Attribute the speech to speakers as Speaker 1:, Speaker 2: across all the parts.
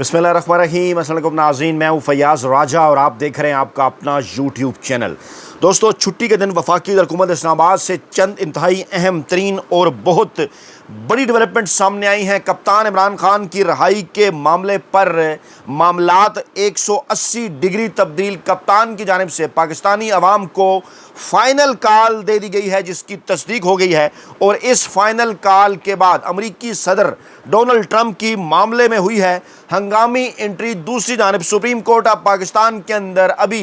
Speaker 1: बिस्मिल्लाहिर्रहमानिर्रहीम। अस्सलाम वालेकुम नाज़रीन, मैं हूँ फैयाज़ राजा और आप देख रहे हैं आपका अपना यूट्यूब चैनल। दोस्तों, छुट्टी के दिन वफाकी हुकूमत इस्लामाबाद से चंद इंतहाई अहम तरीन और बहुत बड़ी डेवलपमेंट सामने आई हैं। कप्तान इमरान खान की रिहाई के मामले पर मामलात 180 डिग्री तब्दील। कप्तान की जानिब से पाकिस्तानी अवाम को फ़ाइनल कॉल दे दी गई है, जिसकी तस्दीक हो गई है। और इस फ़ाइनल कॉल के बाद अमरीकी सदर डोनाल्ड ट्रंप की मामले में हुई है हंगामी एंट्री। दूसरी जानिब सुप्रीम कोर्ट ऑफ पाकिस्तान के अंदर अभी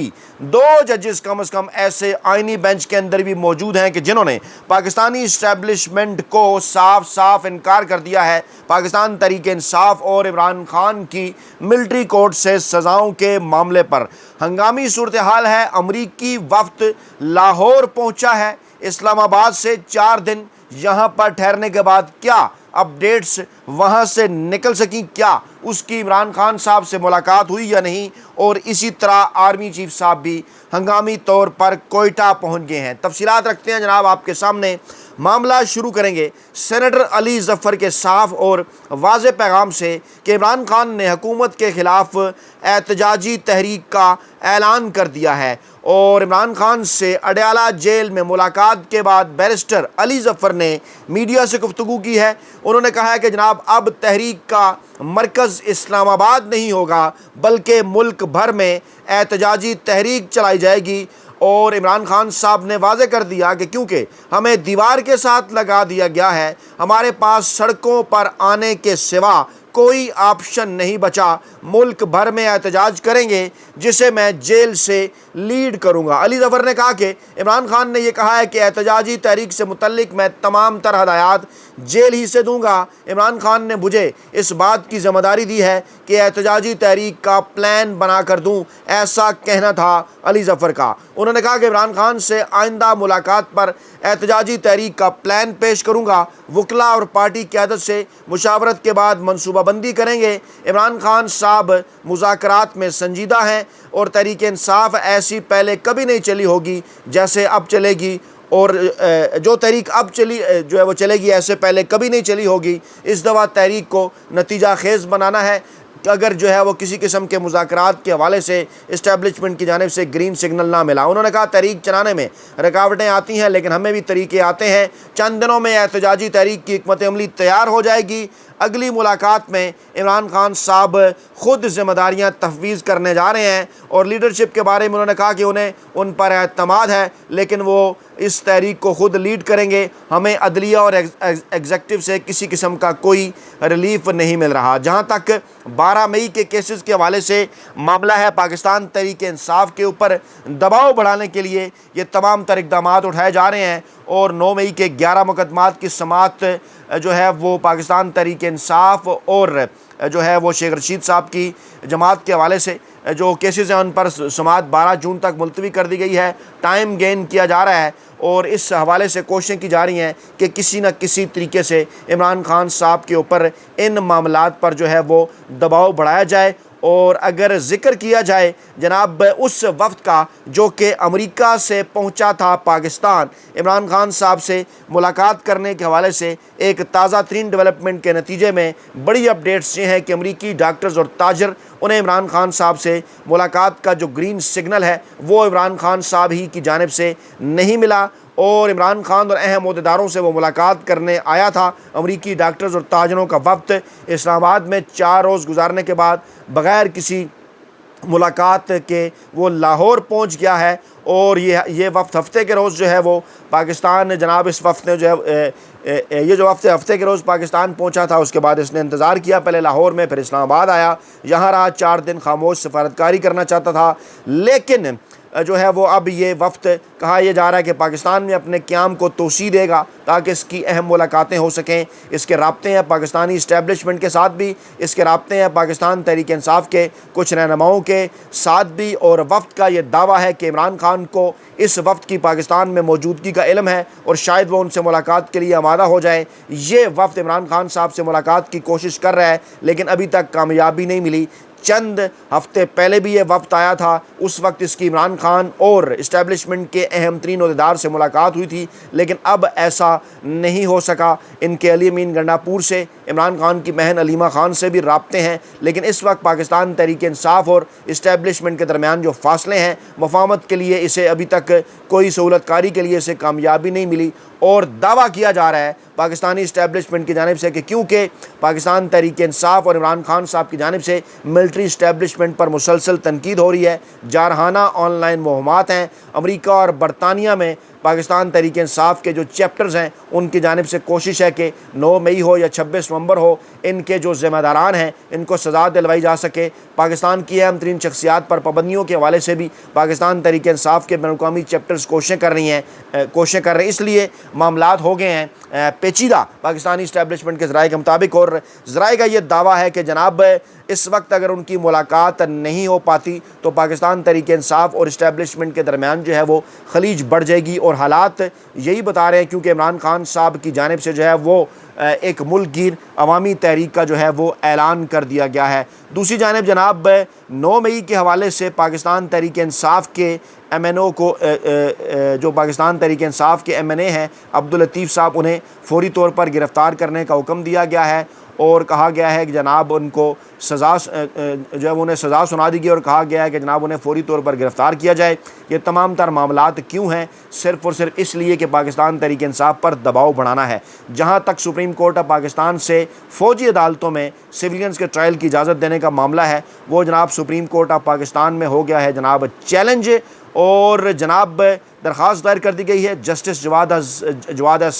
Speaker 1: 2 जजेस कम से कम ऐसे आइनी बेंच के अंदर भी मौजूद हैं कि जिन्होंने पाकिस्तानी इस्टेब्लिशमेंट को साफ साफ इनकार कर दिया है पाकिस्तान तहरीक इंसाफ और इमरान खान की मिलिट्री कोर्ट से सज़ाओं के मामले पर। हंगामी सूरत हाल है। अमरीकी वफ्द लाहौर पहुंचा है इस्लामाबाद से 4 दिन यहाँ पर ठहरने के बाद क्या अपडेट्स वहाँ से निकल सकी, क्या उसकी इमरान खान साहब से मुलाकात हुई या नहीं। और इसी तरह आर्मी चीफ साहब भी हंगामी तौर पर कोयटा पहुँच गए हैं। तफसीलात रखते हैं जनाब आपके सामने। मामला शुरू करेंगे सेनेटर अली ज़फ़र के साफ और वाज़े पैगाम से कि इमरान खान ने हुकूमत के ख़िलाफ़ एहतजाजी तहरीक का ऐलान कर दिया है। और इमरान खान से अडयाला जेल में मुलाकात के बाद बैरिस्टर अली ज़फ़र ने मीडिया से गुफ्तगू की है। उन्होंने कहा है कि जनाब अब तहरीक का मरकज़ इस्लामाबाद नहीं होगा बल्कि मुल्क भर में एहतजाजी तहरीक चलाई जाएगी। और इमरान खान साहब ने वाज़े कर दिया कि क्योंकि हमें दीवार के साथ लगा दिया गया है, हमारे पास सड़कों पर आने के सिवा कोई ऑप्शन नहीं बचा। मुल्क भर में एहतजाज करेंगे जिसे मैं जेल से लीड करूंगा। अली ज़फ़र ने कहा कि इमरान खान ने यह कहा है कि एहतजाजी तहरीक से मुतल्लिक मैं तमाम तरह हदायत जेल ही से दूंगा। इमरान खान ने मुझे इस बात की ज़िम्मेदारी दी है कि एहतजाजी तहरीक का प्लान बना कर दूँ, ऐसा कहना था अली ज़फ़र का। उन्होंने कहा कि इमरान खान से आइंदा मुलाकात पर एहतजाजी तहरीक का प्लान पेश करूँगा। वकला और पार्टी क़यादत से मुशावरत के बाद मनसूबाबंदी करेंगे। इमरान खान साहब मुज़ाकरात में संजीदा हैं और तहरीक इंसाफ ऐसी पहले कभी नहीं चली होगी जैसे अब चलेगी। और जो तहरीक अब चली जो है वो चलेगी ऐसे पहले कभी नहीं चली होगी। इस दफ़ा तहरीक को नतीजा खेज़ बनाना है। अगर जो है वो किसी किस्म के मुज़ाकरात के हवाले से इस्टेब्लिशमेंट की जानिब से ग्रीन सिग्नल ना मिला। उन्होंने कहा तहरीक चलाने में रुकावटें आती हैं लेकिन हमें भी तरीके आते हैं। चंद दिनों में एहतजाजी तहरीक की हिकमत अमली तैयार हो जाएगी। अगली मुलाकात में इमरान खान साहब ख़ुद ज़िम्मेदारियाँ तफवीज़ करने जा रहे हैं। और लीडरशिप के बारे में उन्होंने कहा कि उन्हें उन पर एतमाद है लेकिन वो इस तहरीक को ख़ुद लीड करेंगे। हमें अदलिया और एग्जेक्टिव से किसी किस्म का कोई रिलीफ नहीं मिल रहा। जहाँ तक 12 मई के केसेस के हवाले से मामला है, पाकिस्तान तहरीक इंसाफ के ऊपर दबाव बढ़ाने के लिए ये तमाम तर इक़दाम उठाए जा रहे हैं। और 9 मई के 11 मुकदमात की समाअत जो है वो पाकिस्तान तहरीक इंसाफ और जो है वो शेख रशीद साहब की जमात के हवाले से जो केसेस हैं उन पर समाअत 12 जून तक मुलतवी कर दी गई है। टाइम गेन किया जा रहा है और इस हवाले से कोशिशें की जा रही हैं कि किसी न किसी तरीके से इमरान खान साहब के ऊपर इन मामलात पर जो है वो दबाव बढ़ाया जाए। और अगर ज़िक्र किया जाए जनाब उस वक्त का जो कि अमेरिका से पहुंचा था पाकिस्तान इमरान खान साहब से मुलाकात करने के हवाले से, एक ताज़ा तरीन डेवलपमेंट के नतीजे में बड़ी अपडेट्स ये हैं कि अमेरिकी डॉक्टर्स और ताजर उन्हें इमरान खान साहब से मुलाकात का जो ग्रीन सिग्नल है वो इमरान खान साहब ही की जानिब से नहीं मिला। और इमरान खान और अहम अहदेदारों से वो मुलाकात करने आया था। अमरीकी डॉक्टर्स और ताजरों का वफ्द इस्लामाबाद में 4 रोज़ गुजारने के बाद बग़ैर किसी मुलाकात के वो लाहौर पहुंच गया है। और ये वफ्द हफ्ते के रोज़ जो है वो पाकिस्तान जनाब इस वफ्द ने जो है ये जो हफ्ते के रोज़ पाकिस्तान पहुंचा था, उसके बाद इसने इंतज़ार किया, पहले लाहौर में फिर इस्लामाबाद आया, यहाँ रहा 4 दिन, खामोश सफारतकारी करना चाहता था। लेकिन जो है वो अब ये वफ्द कहा यह जा रहा है कि पाकिस्तान में अपने क़याम को तोसी देगा ताकि इसकी अहम मुलाकातें हो सकें। इसके राब्ते हैं पाकिस्तानी इस्टेब्लिशमेंट के साथ भी, इसके राब्ते हैं पाकिस्तान तहरीक इंसाफ के कुछ रहनुमाओं के साथ भी। और वफ्द का ये दावा है कि इमरान खान को इस वफ्द की पाकिस्तान में मौजूदगी का इल्म है और शायद वो उनसे मुलाकात के लिए आमादा हो जाए। ये वफ्द इमरान खान साहब से मुलाकात की कोशिश कर रहा है लेकिन अभी तक कामयाबी नहीं मिली। चंद हफ्ते पहले भी ये वक्त आया था, उस वक्त इसकी इमरान खान और इस्टेब्लिशमेंट के अहम तरीन अहदेदार से मुलाकात हुई थी लेकिन अब ऐसा नहीं हो सका। इनके अली अमीन गंडापुर से इमरान खान की बहन अलीमा खान से भी राब्ते हैं, लेकिन इस वक्त पाकिस्तान तहरीक इंसाफ और इस्टेब्लिशमेंट के दरमियान जो फासले हैं, मफाहमत के लिए इसे अभी तक कोई सहूलतकारी के लिए इसे कामयाबी नहीं मिली। और दावा किया जा रहा है पाकिस्तानी इस्टेब्लिशमेंट की जानिब से कि क्योंकि पाकिस्तान तहरीक इंसाफ और इमरान खान साहब की जानिब से मिलिट्री इस्टेब्लिशमेंट पर मुसलसल तनकीद हो रही है, जारहाना ऑनलाइन मुहम्मात हैं, अमरीका और बरतानिया में पाकिस्तान तहरीक इंसाफ के जो चैप्टर्स हैं उनकी जानिब से कोशिश है कि 9 मई हो या 26 नवंबर हो, इनके जो ज़िम्मेदारान हैं इनको सज़ा दिलवाई जा सके। पाकिस्तान की अहम तरीन शख्सियात पर पाबंदियों के हवाले से भी पाकिस्तान तहरीक इंसाफ के बैनुल-अक़वामी चैप्टर्स कोशिशें कर रहे हैं, इसलिए मामलात हो गए हैं पेचीदा पाकिस्तानी इस्टेब्लिशमेंट के ज़राए के मुताबिक। और ज़राए का ये दावा है कि जनाब इस वक्त अगर उनकी मुलाकात नहीं हो पाती तो पाकिस्तान तहरीक इंसाफ और इस्टेब्लिशमेंट के दरमियान जो है वो खलीज बढ़ जाएगी। और हालात यही बता रहे हैं, क्योंकि इमरान खान साहब की जानिब से जो है वो एक मुल्क गिर अवामी तहरीक का जो है वो ऐलान कर दिया गया है। दूसरी जानिब जनाब 9 मई के हवाले से पाकिस्तान तहरीक इंसाफ के MNO को जो पाकिस्तान तहरीक इंसाफ के MNA हैं अब्दुल लतीफ़ साहब, उन्हें फौरी तौर पर गिरफ़्तार करने का हुक्म दिया गया है और कहा गया है कि जनाब उनको सज़ा जो है उन्हें सज़ा सुना दी गई और कहा गया है कि जनाब उन्हें फौरी तौर पर गिरफ़्तार किया जाए। ये तमाम तर मामलात क्यों हैं? सिर्फ़ और सिर्फ इसलिए कि पाकिस्तान तहरीक इंसाफ पर दबाव बढ़ाना है। जहाँ तक सुप्रीम कोर्ट ऑफ पाकिस्तान से फ़ौजी अदालतों में सिविलियंस के ट्रायल की इजाज़त देने का मामला है, वो जनाब सुप्रीम कोर्ट ऑफ पाकिस्तान में हो गया है जनाब चैलेंज। और जनाब दरख्वास्त दायर कर दी गई है। जस्टिस जवाद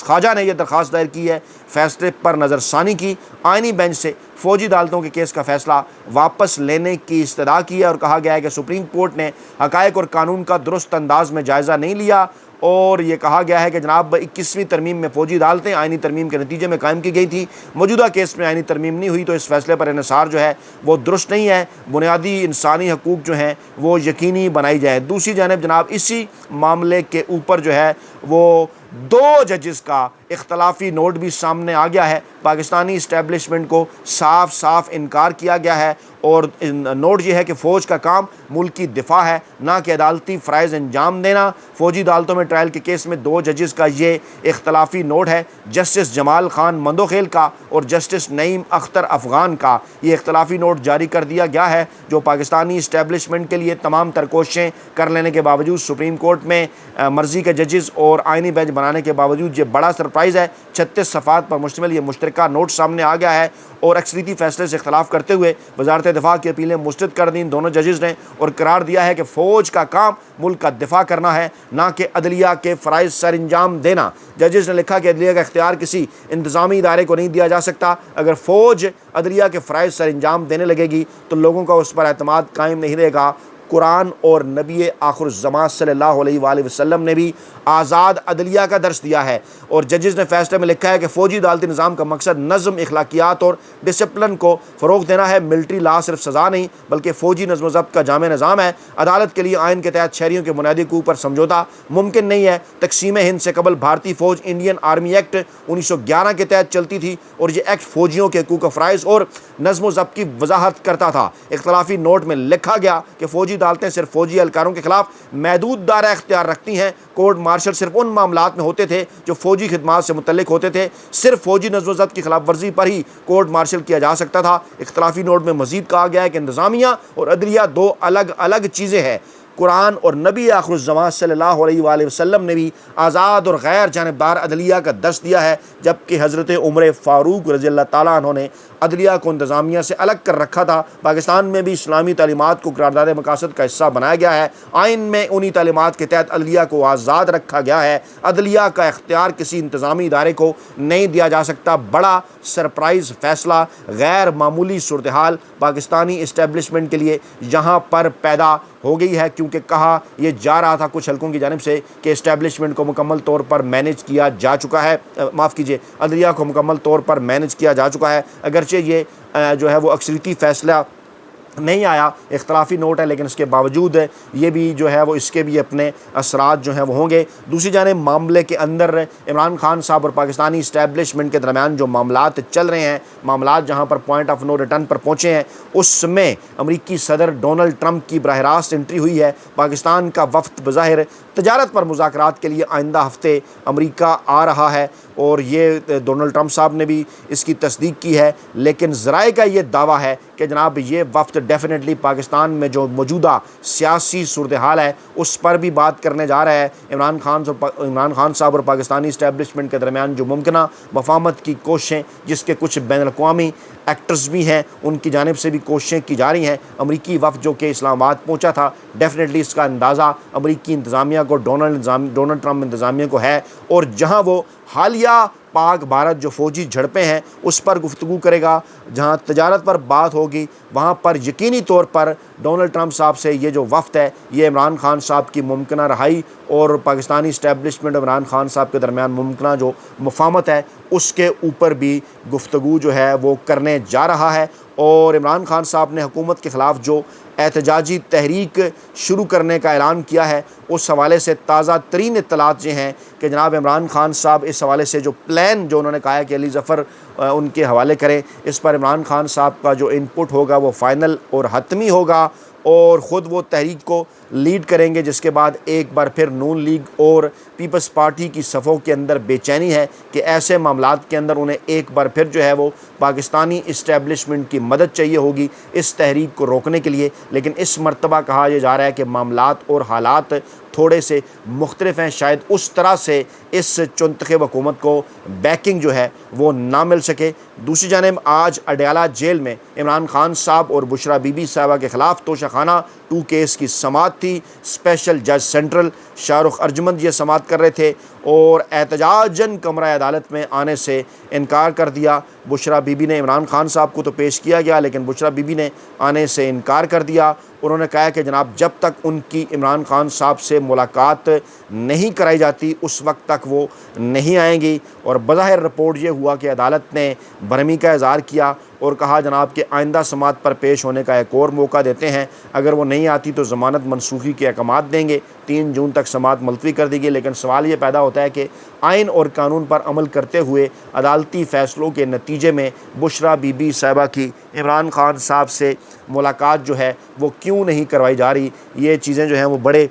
Speaker 1: ख्वाजा ने यह दरख्वास्त दायर की है फ़ैसले पर नज़रसानी की, आइनी बेंच से फ़ौजी अदालतों के केस का फ़ैसला वापस लेने की इस्तदा की है और कहा गया है कि सुप्रीम कोर्ट ने हक़ाइक़ और कानून का दुरुस्त अंदाज में जायज़ा नहीं लिया। और ये कहा गया है कि जनाब 21वीं तरमीम में फ़ौजी अदालतें आइनी तरमीम के नतीजे में कायम की गई थी, मौजूदा केस में आइनी तरमीम नहीं हुई, तो इस फैसले पर इन्हिसार जो है वो दुरुस्त नहीं है। बुनियादी इंसानी हकूक़ जो हैं वो यकीनी बनाई जाए। दूसरी जानिब जनाब इसी मामले के ऊपर जो है वो 2 जजेस का इख्तलाफी नोट भी सामने आ गया है। पाकिस्तानी इस्टेब्लिशमेंट को साफ साफ इनकार किया गया है और नोट ये है कि फ़ौज का काम मुल्क की दिफा है, ना कि अदालती फ़राइज़ अंजाम देना। फ़ौजी अदालतों में ट्रायल के केस में 2 जजेस का ये इख्तलाफी नोट है, जस्टिस जमाल ख़ान मंदोखेल का और जस्टिस नईम अख्तर अफ़गान का। ये इख्तलाफी नोट जारी कर दिया गया है जो पाकिस्तानी इस्टेब्लिशमेंट के लिए तमाम तर कोशिशें कर लेने के बावजूद, सुप्रीम कोर्ट में मर्ज़ी के जजेस और आइनी बेंच बनाने के बावजूद ये बड़ा सरप्राइज़ है। 36 सफ़ात पर मुश्तमिल ये मुश्तरका नोट सामने आ गया है और अक्सरीती फ़ैसले से इख्तलाफ करते हुए वज़ारत दिफा की अपीलें मुस्तरद कर दी दोनों जजेस ने और करार दिया है कि फ़ौज का काम मुल्क का दिफा करना है, ना कि अदलिया के फ़राइज़ सर अंजाम देना। जजेस ने लिखा कि अदलिया का इख्तियार किसी इंतज़ामी इदारे को नहीं दिया जा सकता। अगर फ़ौज अदलिया के फ़राइज़ सर अंजाम देने लगेगी तो लोगों का उस पर एतमाद कायम नहीं रहेगा। कुरान और नबी आखिरुज़्ज़मान सल्लल्लाहु अलैहि वसल्लम ने भी आज़ाद अदलिया का दर्स दिया है और जजेस ने फैसले में लिखा है कि फ़ौजी अदालती निज़ाम का मकसद नज़म, इखलाकियात और डिसिप्लिन को फ़रोग़ देना है। मिलिट्री लॉ सिर्फ सज़ा नहीं बल्कि फ़ौजी नज़्म व ज़ब्त का जामे निज़ाम है। अदालत के लिए आइन के तहत शहरियों के बुनियादी हकूक़ पर समझौता मुमकिन नहीं है। तकसीम हिंद से कबल भारतीय फ़ौज इंडियन आर्मी एक्ट 1911 के तहत चलती थी और ये एक्ट फ़ौजियों के हकूक़ फ़राइज़ और नज़्म व ज़ब्त की वजाहत करता था। इख्तलाफी नोट में लिखा गया कि फ़ौजी अदालतें सिर्फ फ़ौजी एहलकारों के खिलाफ महदूद दायरा इख्तियार रखती हैं। कोर्ट मार्शल सिर्फ उन मामलात में होते थे जो फ़ौजी खिदमात से मुतल्लिक होते थे। सिर्फ फ़ौजी नज़्म व ज़ब्त की खिलाफ वर्जी पर ही कोर्ट मार्शल किया जा सकता था। इख्तलाफी नोट में मज़ीद कहा गया है कि इंतज़ामिया और अदलिया 2 अलग अलग चीज़ें हैं। कुरान और नबी आखिरुज़्ज़मान सल्लल्लाहु अलैहि वसल्लम ने भी आज़ाद और गैर जानिबदार अदलिया का दर्स दिया है, जबकि हज़रत उमर फ़ारूक रज़ियल्लाहु ताला अन्हु ने अदलिया को इंतज़ामिया से अलग कर रखा था। पाकिस्तान में भी इस्लामी तालीमात को करारदाद मकासद का हिस्सा बनाया गया है। आइन में उन्हीं तालीमात के तहत अदलिया को आज़ाद रखा गया है। अदलिया का इख्तियार किसी इंतज़ामी इदारे को नहीं दिया जा सकता। बड़ा सरप्राइज़ फ़ैसला, गैर मामूली सूरत हाल पाकिस्तानी इस्टेब्लिशमेंट के लिए यहाँ पर पैदा हो गई है, क्योंकि कहा यह जा रहा था कुछ हलकों की जानिब से कि इस्टेब्लिशमेंट को मुकम्मल तौर पर मैनेज किया जा चुका है, माफ़ कीजिए अदलिया को मुकम्मल तौर पर मैनेज किया जा चुका है। अगरचे ये जो है वो अक्सरीती फ़ैसला नहीं आया, इख्तलाफी नोट है, लेकिन इसके बावजूद ये भी जो है वो इसके भी अपने असरात जो हैं वो होंगे। दूसरी जानिब मामले के अंदर इमरान खान साहब और पाकिस्तानी इस्टेब्लिशमेंट के दरमियान जो मामलात चल रहे हैं, मामलात जहाँ पर पॉइंट ऑफ नो रिटर्न पर पहुँचे हैं, उसमें अमरीकी सदर डोनाल्ड ट्रंप की बराह रास्त एंट्री हुई है। पाकिस्तान का वफ़द बज़ाहिर तजारत पर मुज़ाकरात के लिए आइंदा हफ्ते अमेरिका आ रहा है और ये डोनाल्ड ट्रंप साहब ने भी इसकी तस्दीक की है। लेकिन ज़राए का ये दावा है कि जनाब ये वफ़द डेफिनेटली पाकिस्तान में जो मौजूदा सियासी सूरत हाल है उस पर भी बात करने जा रहा है। इमरान खान साहब और पाकिस्तानी इस्टेब्लिशमेंट के दरमियान जो मुमकिना मफाहमत की कोशिशें, जिसके कुछ बैनुल-अक़वामी एक्टर्स भी हैं, उनकी जानिब से भी कोशिशें की जा रही हैं। अमरीकी वफ़द जो कि इस्लामाबाद पहुँचा था, डेफिनेटली इसका अंदाज़ा अमरीकी इंतज़ामिया को, डोनाल्ड ट्रंप इंतज़ामिया को है और जहाँ वो हालिया पाक भारत जो फ़ौजी झड़पें हैं उस पर गुफ्तगू करेगा, जहाँ तजारत पर बात होगी, वहाँ पर यकीनी तौर पर डोनाल्ड ट्रंप साहब से ये जो वफ़द है ये इमरान खान साहब की मुमकिना रहाई और पाकिस्तानी इस्टेब्लिशमेंट और इमरान खान साहब के दरमियान मुमकिना जो मफाहमत है उसके ऊपर भी गुफ्तगू जो है वो करने जा रहा है। और इमरान खान साहब ने हुकूमत के ख़िलाफ़ जो एहतजाजी तहरीक शुरू करने का ऐलान किया है उस हवाले से ताज़ा तरीन इत्तलात ये हैं कि जनाब इमरान खान साहब इस हवाले से जो प्लान जो उन्होंने कहा है कि अली ज़फ़र उनके हवाले करें, इस पर इमरान खान साहब का जो इनपुट होगा वो फ़ाइनल और हतमी होगा और ख़ुद वो तहरीक को लीड करेंगे। जिसके बाद एक बार फिर नून लीग और पीपल्स पार्टी की सफ़ों के अंदर बेचैनी है कि ऐसे मामलात के अंदर उन्हें एक बार फिर जो है वो पाकिस्तानी इस्टेब्लिशमेंट की मदद चाहिए होगी इस तहरीक को रोकने के लिए। लेकिन इस मरतबा कहा यह जा रहा है कि मामलात और हालात थोड़े से मुख्तलिफ हैं, शायद उस तरह से इस चुनतख़ब हुकूमत को बैकिंग जो है वो ना मिल सके। दूसरी जानिब आज अडयाला जेल में इमरान खान साहब और बुशरा बीबी साहिबा के ख़िलाफ़ तोशाखाना 2 केस की समाअत थी। स्पेशल जज सेंट्रल शाहरुख अर्जमंद ये समाअत कर रहे थे और एहतजाजन कमरा अदालत में आने से इनकार कर दिया। बुशरा बीबी ने, इमरान खान साहब को तो पेश किया गया लेकिन बुशरा बीबी ने आने से इनकार कर दिया। उन्होंने कहा कि जनाब जब तक उनकी इमरान खान साहब से मुलाकात नहीं कराई जाती उस वक्त तक वो नहीं आएंगी। और बज़ाहिर रिपोर्ट ये हुआ कि अदालत ने बरहमी का इज़हार किया और कहा जनाब कि आइंदा समाअत पर पेश होने का एक और मौका देते हैं, अगर वो नहीं आती तो ज़मानत मनसूखी के अहकामात देंगे। 3 जून तक समाअत मुलतवी कर दी गई। लेकिन सवाल ये पैदा होता है कि आइन और कानून पर अमल करते हुए अदालती फ़ैसलों के नतीजे में बुशरा बीबी साहिबा की इमरान खान साहब से मुलाकात जो है वो क्यों नहीं करवाई जा रही। ये चीज़ें जो हैं वो बड़े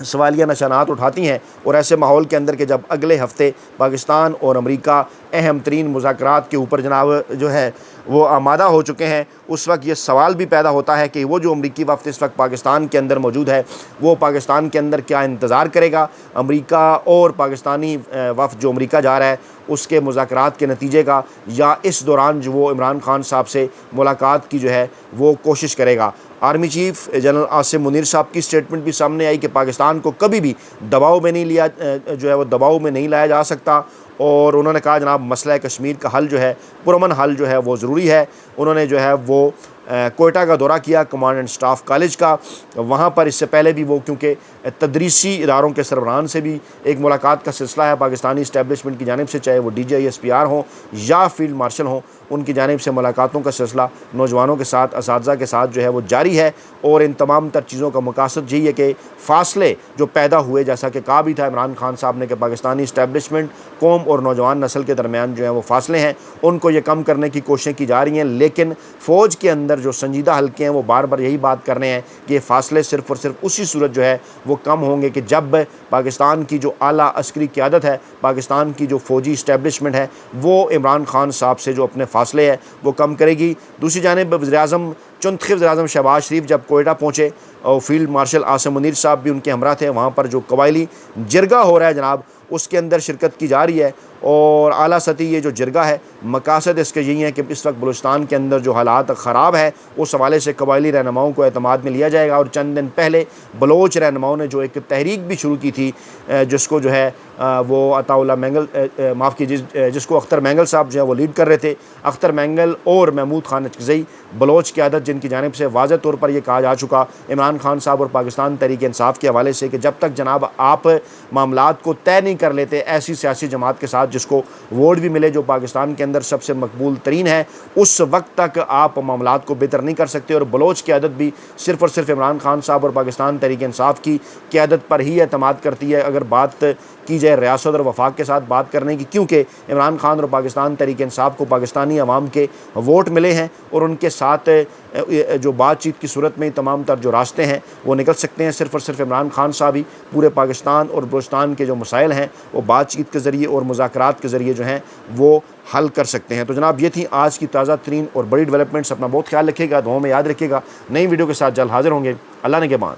Speaker 1: सवालिया निशानात उठाती हैं। और ऐसे माहौल के अंदर के जब अगले हफ़्ते पाकिस्तान और अमेरिका अहम तरीन मुज़ाकरात के ऊपर जनाब जो है वो आमादा हो चुके हैं, उस वक्त ये सवाल भी पैदा होता है कि वो जो अमरीकी वफ़द इस वक्त पाकिस्तान के अंदर मौजूद है वो पाकिस्तान के अंदर क्या इंतज़ार करेगा अमरीका और पाकिस्तानी वफ़द जो अमरीका जा रहा है उसके मुज़ाकरात के नतीजे का, या इस दौरान जो वो इमरान खान साहब से मुलाकात की जो है वो कोशिश करेगा। Army chief general Asim Munir साहब की स्टेटमेंट भी सामने आई कि पाकिस्तान को कभी भी दबाव में नहीं लिया जो है वो दबाव में नहीं लाया जा सकता। और उन्होंने कहा जनाब मसला कश्मीर का हल जो है, पुरअमन हल जो है वो ज़रूरी है। उन्होंने जो है वो कोयटा का दौरा किया, कमांड एंड स्टाफ कॉलेज का, वहाँ पर इससे पहले भी वो क्योंकि तदरीसी इदारों के सरबराहान से भी एक मुलाकात का सिलसिला है पाकिस्तानी इस्टेब्लिशमेंट की जानिब से, चाहे वो DGISPR हों या फील्ड मार्शल हों, उनकी जानिब से मुलाकातों का सिलसिला नौजवानों के साथ, असातिज़ा के साथ जो है वो जारी है। और इन तमाम तर चीज़ों का मकसद यही है कि फ़ासले जो पैदा हुए, जैसा कि कहा भी था इमरान खान साहब ने कि पाकिस्तानी इस्टेब्लिशमेंट, कौम और नौजवान नस्ल के दरमियान जो है वो फ़ासले हैं, उनको ये कम करने की कोशिशें की जा रही हैं। लेकिन फ़ौज के अंदर जो संजीदा हल्के हैं वो बार बार यही बात कर रहे हैं कि ये फ़ासले सिर्फ़ और सिर्फ उसी सूरत जो है वो कम होंगे कि जब पाकिस्तान की जो आला अस्करी क़यादत है, पाकिस्तान की जो फ़ौजी इस्टेब्लिशमेंट है वो इमरान खान साहब से जो अपने फ़ासले है वो कम करेगी। दूसरी जानिब वज़ीर-ए-आज़म चुनतख़ब वज़ीर-ए-आज़म शहबाज शरीफ जब कोयटा पहुँचे और फील्ड मार्शल आसिम मुनीर साहब भी उनके हमरा थे, वहाँ पर जो कबायली जिरगा हो रहा है जनाब उसके अंदर शिरकत की जा रही है। और आला सतही ये जो जिरगा है, मकासद इसके यही है कि इस वक्त बलूचिस्तान के अंदर जो हालात ख़राब है उस हवाले से कबायली रहनुमाओं को एतमाद में लिया जाएगा। और चंद दिन पहले बलोच रहनुमाओं ने जो एक तहरीक भी शुरू की थी जिसको जो है वो अताउल्लाह मैंगल माफ़ कीजिए जिसको अख्तर मैंगल साहब जो है वो लीड कर रहे थे। अख्तर मैंगल और महमूद खान अचकज़ई बलोच क़यादत जिनकी जानिब से वाज़ह तौर पर यह कहा जा चुका इमरान खान साहब और पाकिस्तान तहरीक इंसाफ के हवाले से कि जब तक जनाब आप मामलात को तय नहीं कर लेते ऐसी सियासी जमात के साथ जिसको वोट भी मिले, जो पाकिस्तान के अंदर सबसे मकबूल तरीन है, उस वक्त तक आप मामलात को बेहतर नहीं कर सकते। और बलोच क़यादत भी सिर्फ़ और सिर्फ इमरान खान साहब और पाकिस्तान तहरीक इंसाफ की क़यादत पर ही एतमाद करती है अगर बात की जाए रियासत और वफाक के साथ बात करने की, क्योंकि इमरान खान और पाकिस्तान तहरीक इंसाफ को पाकिस्तानी अवाम के वोट मिले हैं और उनके साथ जो बातचीत की सूरत में तमाम तर जो रास्ते हैं वो निकल सकते हैं। सिर्फ़ और सिर्फ इमरान खान साहब ही पूरे पाकिस्तान और बलूचिस्तान के जो मसाइल हैं वो बातचीत के ज़रिए और मुज़ाकरात के ज़रिए जो हैं वो हल कर सकते हैं। तो जनाब ये थी आज की ताज़ा तरीन और बड़ी डेवलपमेंट्स। अपना बहुत ख्याल रखिएगा, दुआओं में याद रखिएगा। नई वीडियो के साथ जल्द हाज़िर होंगे। अल्लाह ने के बाद।